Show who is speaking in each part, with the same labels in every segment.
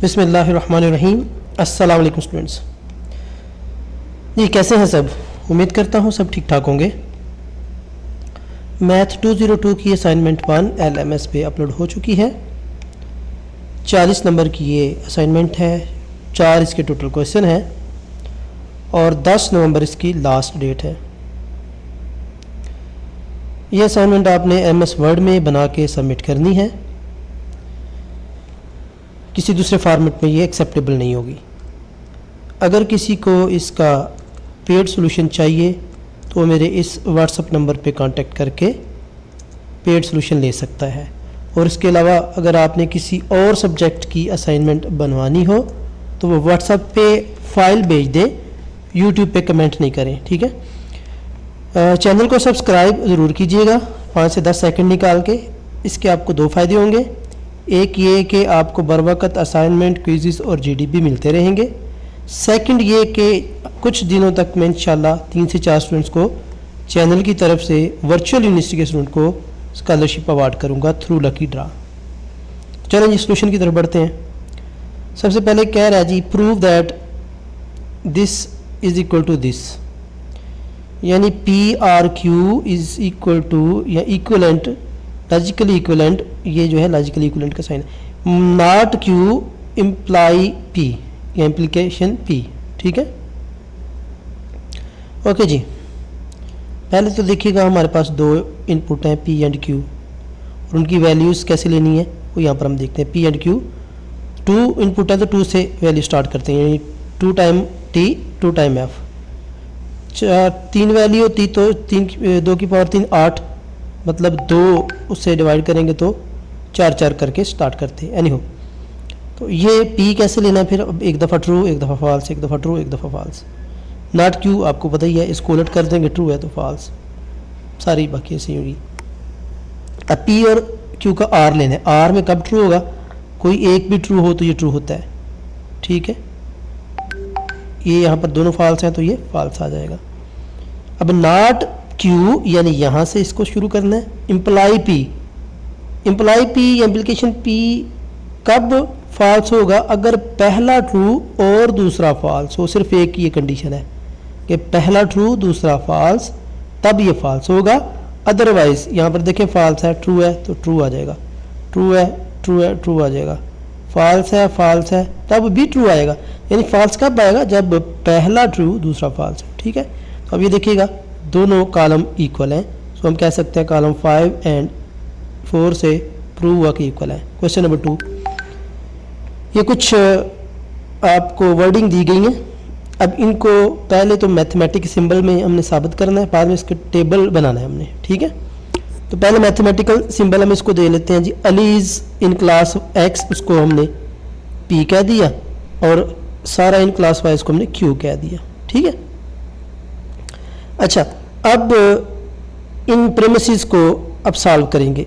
Speaker 1: बिस्मिल्लाहिर्रहमानिर्रहीम। अस्सलाम वालेकुम स्टूडेंट्स। जी कैसे हैं सब? उम्मीद करता हूँ सब ठीक ठाक होंगे। मैथ 202 की असाइनमेंट 1 LMS पे अपलोड हो चुकी है। 40 नंबर की ये असाइनमेंट है। 4 इसके टोटल क्वेश्चन हैं और 10 नवंबर इसकी लास्ट डेट है। ये असाइनमेंट आपने MS वर्ड में बना के सबमिट करनी है। किसी दूसरे फॉर्मेट में ये एक्सेप्टेबल नहीं होगी। अगर किसी को इसका पेड सॉल्यूशन चाहिए तो मेरे इस व्हाट्सएप नंबर पे कांटेक्ट करके पेड सॉल्यूशन ले सकता है। और इसके अलावा अगर आपने किसी और सब्जेक्ट की असाइनमेंट बनवानी हो तो वो व्हाट्सएप पे फाइल भेज दें, यूट्यूब पे कमेंट नहीं करें, ठीक है। चैनल को सब्सक्राइब ज़रूर कीजिएगा 5 से 10 सेकंड निकाल के। इसके आपको 2 फ़ायदे होंगे। एक ये कि आपको बर वक़्त असाइनमेंट, क्विज़ेस और GDP मिलते रहेंगे। सेकंड ये कि कुछ दिनों तक मैं इंशाल्लाह 3 से 4 स्टूडेंट्स को चैनल की तरफ से वर्चुअल यूनिवर्सिटी के स्टूडेंट को स्कॉलरशिप अवार्ड करूंगा थ्रू लकी ड्रा। चलें जी सॉल्यूशन की तरफ बढ़ते हैं। सबसे पहले कह रहा है जी prove that this is equal to this, यानी PRQ इज़ इक्वल टू या इक्वलेंट, लॉजिकली इक्वलेंट, ये जो है लॉजिकली इक्वलेंट का साइन है। नॉट Q इम्प्लाई P या इम्प्लीकेशन P, ठीक है। ओके जी, पहले तो देखिएगा हमारे पास 2 इनपुट हैं P एंड Q और उनकी वैल्यूज़ कैसे लेनी है वो यहाँ पर हम देखते हैं। P एंड Q 2 इनपुट है तो 2 से वैल्यू स्टार्ट करते हैं, यानी 2 time T 2 time F। 3 value होती तो 2 की पावर 3 8, मतलब 2 उससे डिवाइड करेंगे तो 4 करके स्टार्ट करते हैं। एनी हो, तो ये P कैसे लेना है फिर? अब एक दफ़ा ट्रू, एक दफ़ा फॉल्स, एक दफ़ा ट्रू, एक दफ़ा फॉल्स। नॉट Q आपको पता ही है, इसको उलट कर देंगे, ट्रू है तो फॉल्स, सारी बाकी ऐसी होगी। अब P और Q का R लेना है। R में कब ट्रू होगा? कोई एक भी ट्रू हो तो ये ट्रू होता है, ठीक है। ये यहाँ पर दोनों फॉल्स हैं तो ये फॉल्स आ जाएगा। अब नॉट Q यानी यहाँ से इसको शुरू करना है। इम्प्लाई P, इम्प्लाई P या इम्प्लीकेशन P कब फॉल्स होगा? अगर पहला ट्रू और दूसरा फॉल्स हो। सिर्फ एक ये कंडीशन है कि पहला ट्रू दूसरा फॉल्स, तब ये फॉल्स होगा। अदरवाइज यहाँ पर देखें फॉल्स है, ट्रू है तो ट्रू आ जाएगा, ट्रू है ट्रू है ट्रू आ जाएगा, फॉल्स है तब भी ट्रू आएगा। यानी फॉल्स कब आएगा? जब पहला ट्रू दूसरा फॉल्स है, ठीक है। तो अब ये देखिएगा दोनों कॉलम इक्वल हैं, तो हम कह सकते हैं कॉलम 5 एंड 4 से प्रूव हुआ कि इक्वल है। क्वेश्चन नंबर 2, ये कुछ आपको वर्डिंग दी गई है। अब इनको पहले तो मैथमेटिक सिंबल में हमने साबित करना है, बाद में इसके टेबल बनाना है हमने, ठीक है। तो पहले मैथमेटिकल सिंबल हम इसको दे लेते हैं जी। Ali is in class X, उसको हमने P कह दिया और सारा इन क्लास Y इसको हमने Q कह दिया, ठीक है। अच्छा, अब इन प्रेमिसेस को अब सॉल्व करेंगे,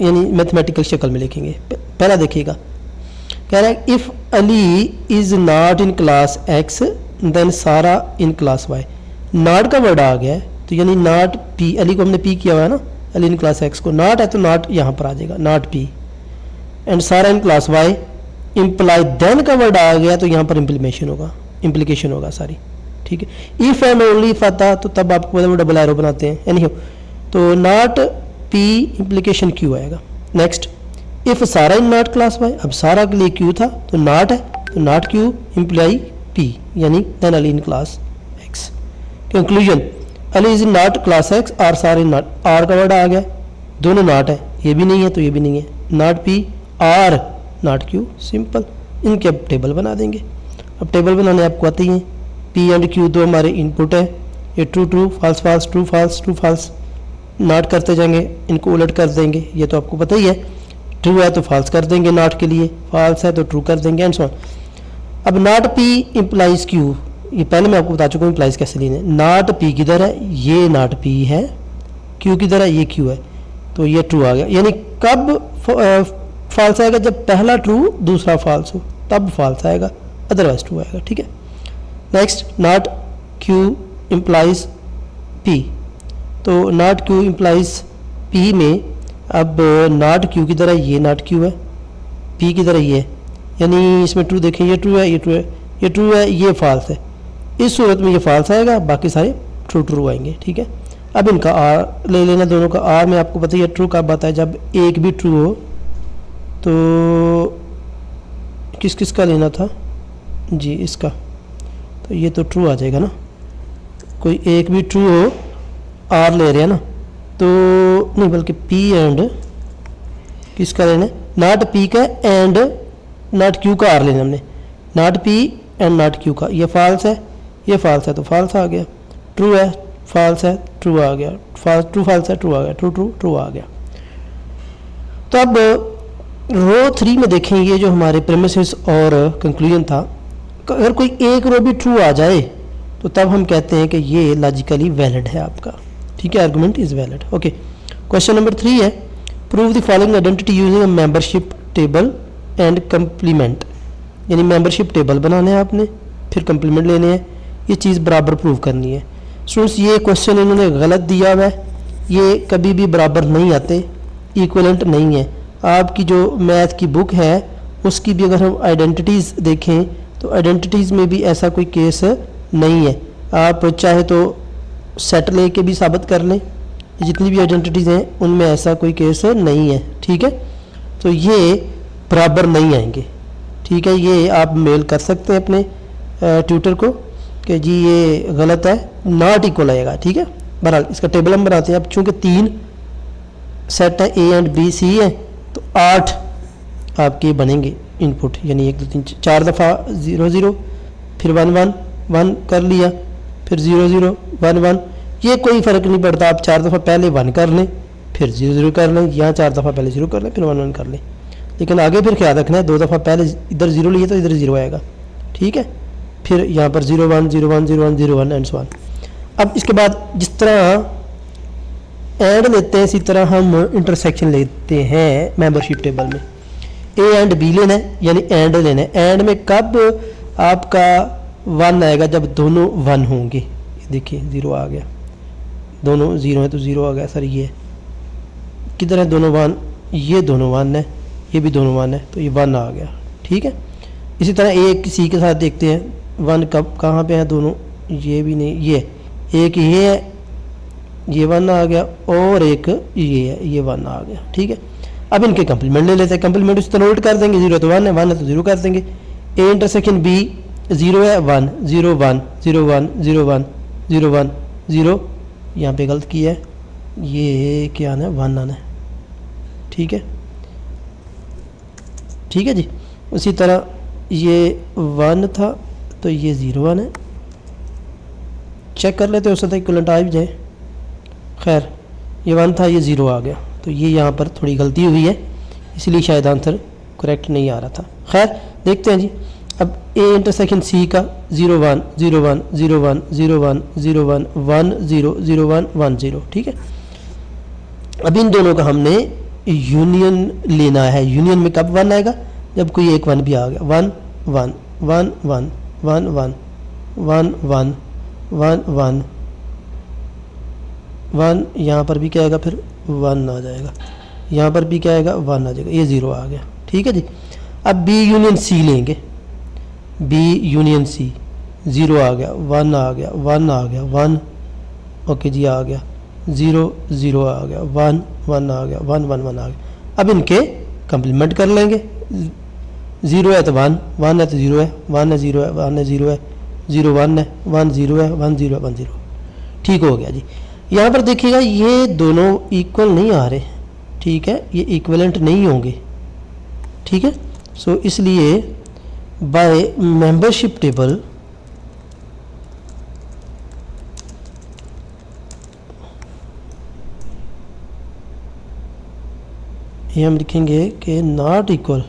Speaker 1: यानी मैथमेटिकल शक्ल में लिखेंगे। पहला देखिएगा, कह रहा है if Ali is not in class X then Sara in class Y। Not का वर्ड आ गया है तो यानी नॉट P, अली को हमने P किया हुआ है ना, अली इन क्लास X को नॉट है तो नॉट यहाँ पर आ जाएगा, not P and Sara in class Y। Imply then का वर्ड आ गया तो यहाँ पर इम्प्लीकेशन होगा सारी, ठीक है। इफ़ एंड ओनली इफ आता तो तब आपको वो डबल एरो बनाते हैं। एनी हो, तो नॉट P इम्प्लीकेशन Q आएगा। नेक्स्ट, इफ़ सारा इन नॉट क्लास Y, अब सारा के लिए Q था तो नॉट है तो नॉट Q इम्प्लाई P, यानी then Ali in class X। Conclusion, Ali is in not class X और सारे नॉट, R का वर्ड आ गया, दोनों नॉट है, ये भी नहीं है तो ये भी नहीं है, not P R not Q, simple. इनके अब टेबल बना देंगे। अब टेबल बनाने आपको आती हैं। P एंड Q दो हमारे इनपुट है, ये true true false false true false true false, not करते जाएंगे, इनको उलट कर देंगे, ये तो आपको पता ही है। ट्रू है तो फॉल्स कर देंगे नॉट के लिए, फॉल्स है तो ट्रू कर देंगे एंड सो ऑन। अब नॉट P इम्प्लाइज Q, ये पहले मैं आपको बता चुका हूँ इम्प्लाइज कैसे लेने। नॉट P किधर है? ये नॉट P है। Q किधर है? ये Q है, तो ये ट्रू आ गया। यानी कब फॉल्स आएगा? जब पहला ट्रू दूसरा फॉल्स हो तब फॉल्स आएगा, अदरवाइज ट्रू आएगा, ठीक है। Next, not Q implies P, तो नॉट Q इम्प्लाइज P में अब नॉट Q की तरह ये नॉट Q है, P की तरह ये यानी इसमें ट्रू देखें, ये ट्रू है, ये ट्रू है, ये ट्रू है, ये फॉल्स है। इस सूरत में ये फॉल्स आएगा, बाकी सारे ट्रू ट्रू आएंगे। ठीक है, अब इनका आर ले लेना दोनों का। आर में आपको पता है ट्रू कब आता है, जब एक भी ट्रू हो। तो किस किस का लेना था जी, इसका, तो ये तो ट्रू आ जाएगा ना, कोई एक भी ट्रू हो, आर ले रहे हैं ना, तो नहीं बल्कि पी एंड किसका लेना है, नॉट पी का एंड नॉट क्यू का आर लेना हमने, not P and not Q का। ये फॉल्स है, ये फॉल्स है, तो फॉल्स आ गया। ट्रू है, फॉल्स है, ट्रू आ गया। ट्रू फॉल्स है, ट्रू आ गया। ट्रू ट्रू ट्रू आ गया। तो अब रो 3 में देखें, ये जो हमारे प्रेमिसेस और कंक्लूजन था, अगर कोई एक रो भी ट्रू आ जाए तो तब हम कहते हैं कि ये लॉजिकली वैलिड है आपका। ठीक है, argument is valid. Okay, question number 3 है, prove the following identity using a membership table and complement. यानी मेंबरशिप टेबल बनाना है आपने, फिर कंप्लीमेंट लेने हैं, ये चीज़ बराबर प्रूव करनी है। स्टूडेंट्स, ये क्वेश्चन इन्होंने गलत दिया हुआ है, ये कभी भी बराबर नहीं आते, इक्वलेंट नहीं है। आपकी जो मैथ की बुक है उसकी भी अगर हम आइडेंटिटीज़ देखें तो आइडेंटिटीज़ में भी ऐसा कोई केस नहीं है। आप चाहे तो सेट लेके भी साबित कर लें, जितनी भी आइडेंटिटीज़ हैं उनमें ऐसा कोई केस नहीं है। ठीक है, तो ये बराबर नहीं आएंगे। ठीक है, ये आप मेल कर सकते हैं अपने ट्यूटर को कि जी ये गलत है, नॉट इक्वल आएगा। ठीक है, बहरहाल इसका टेबल हम बनाते हैं। अब चूँकि 3 सेट है, ए एंड बी सी है, तो 8 आपके बनेंगे इनपुट, यानी 1 2 3 4 दफ़ा 0 0, फिर 1 1 1 कर लिया, फिर 0 0 1 1। ये कोई फ़र्क नहीं पड़ता, आप 4 दफ़ा पहले 1 कर लें, फिर 0 0 कर लें, यहाँ 4 दफ़ा पहले 0 कर लें, फिर 1 1 कर लें। लेकिन आगे फिर ख्याल रखना है, 2 दफ़ा पहले इधर 0 लिए तो इधर 0 आएगा। ठीक है, फिर यहाँ पर 0 1 0 1 0 1 0 1 एंड सो ऑन। अब इसके बाद जिस तरह एंड लेते हैं, इसी तरह हम इंटरसेक्शन लेते हैं मेंबरशिप टेबल में। ए एंड बी लेना है, यानी एंड लेना है। एंड में कब आपका 1 आएगा, जब दोनों 1 होंगे। देखिए 0 आ गया, दोनों 0 है तो 0 आ गया। सर ये किधर है, दोनों 1, ये दोनों 1 है, ये भी दोनों 1 है, तो ये 1 आ गया। ठीक है, इसी तरह ए सी के साथ देखते हैं, 1 कब कहाँ पे है दोनों, ये भी नहीं, ये एक ये है, ये 1 आ गया, और एक ये है, ये 1 आ गया। ठीक है, अब इनके कंप्लीमेंट ले लेते हैं। कंप्लीमेंट इस तरह नोट कर देंगे, 0 तो 1 है, 1 है तो 0 कर देंगे। ए इंटरसेक्शन बी 0 है, 1 0 1 0 1 0 1 0 1 0, यहाँ पे गलत किया है, ये क्या आना है, 1 आना है। ठीक है, ठीक है जी। उसी तरह ये 1 था तो ये 0 1 है, चेक कर लेते हो सकता है इक्विवेलेंट आ भी जाए। खैर ये 1 था, ये 0 आ गया, तो ये यहाँ पर थोड़ी गलती हुई है, इसलिए शायद आंसर करेक्ट नहीं आ रहा था। खैर देखते हैं जी। अब ए इंटरसेक्शन सी का 0 1 0 1 0 1 0 1 0 1 1 0 0 1 1 0। ठीक है, अब इन दोनों का हमने यूनियन लेना है। यूनियन में कब 1 आएगा, जब कोई एक 1 भी आ गया। 1 1 1 1 1 1 1 1 1 1 1, यहाँ पर भी क्या आएगा, फिर 1 आ जाएगा, यहाँ पर भी क्या आएगा, 1 आ जाएगा, ये 0 आ गया। ठीक है जी। अब बी यूनियन सी लेंगे, बी यूनियन सी 0 आ गया, 1 आ गया, 1 आ गया, 1 ओके जी आ गया, 0 0 आ गया, 1 1 आ गया, 1 1 1 आ गया। अब इनके कंप्लीमेंट कर लेंगे। 0 है तो 1 1 है तो 0 है, 1 है 0 है, 1 है 0 है, 0 1 है, 1 0 है, 1 0 है, 1 0। ठीक हो गया जी। यहाँ पर देखिएगा ये दोनों इक्वल नहीं आ रहे। ठीक है, ये इक्विवेलेंट नहीं होंगे। ठीक है, सो इसलिए बाय मेंबरशिप टेबल ये हम लिखेंगे कि नॉट इक्वल,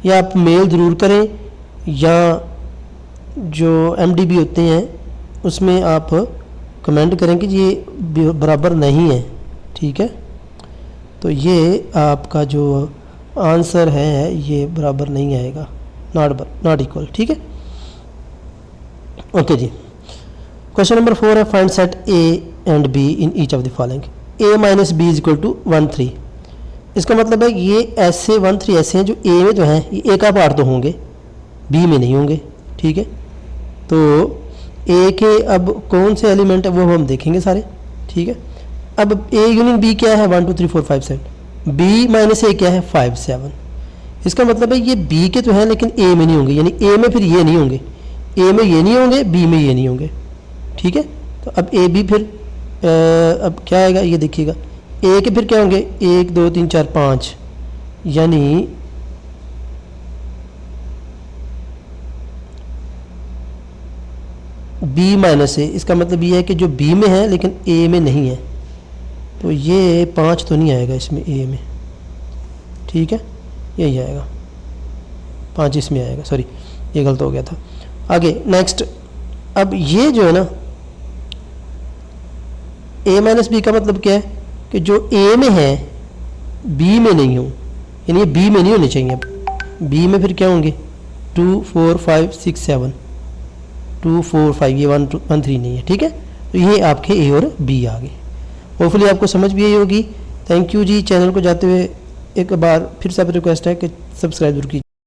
Speaker 1: या आप मेल ज़रूर करें, या जो एमडीबी होते हैं उसमें आप कमेंट करें कि ये बराबर नहीं है। ठीक है, तो ये आपका जो आंसर है ये बराबर नहीं आएगा, नॉट इक्वल। ठीक है, ओके जी। क्वेश्चन नंबर 4 है, find set A and B in each of the following. A minus B is equal to 1 3। इसका मतलब है ये ऐसे 1 3 ऐसे हैं जो ए में तो हैं, ये ए का पार्ट तो होंगे, बी में नहीं होंगे, ठीक है। तो ए के अब कौन से एलिमेंट है वो हम देखेंगे सारे, ठीक है। अब ए यूनियन बी क्या है 1 2 3 4 5 7, बी माइनस ए क्या है 5 7। इसका मतलब है ये बी के तो हैं लेकिन ए में नहीं होंगे, यानी ए में फिर ये नहीं होंगे, ए में ये नहीं होंगे, बी में ये नहीं होंगे, ठीक है। तो अब ए बी फिर अब क्या आएगा ये देखिएगा, ए के फिर क्या होंगे 1 2 3 4 5, यानी बी माइनस ए, इसका मतलब ये है कि जो बी में है लेकिन ए में नहीं है, तो ये 5 तो नहीं आएगा इसमें ए में, ठीक है, यही आएगा 5 इसमें आएगा, सॉरी ये गलत हो गया था। आगे नेक्स्ट, अब ये जो है ना ए माइनस बी का मतलब क्या है कि जो ए में है बी में नहीं हो, यानी ये बी में नहीं होने चाहिए। अब बी में फिर क्या होंगे 2 4 5 6 7, 2 4 5, ये 1 1 3 नहीं है, ठीक है। तो ये आपके ए और बी आ गए। होपफुली आपको समझ भी आई होगी। Thank you ji. चैनल को जाते हुए एक बार फिर से आप रिक्वेस्ट है कि सब्सक्राइब जरूर कीजिए।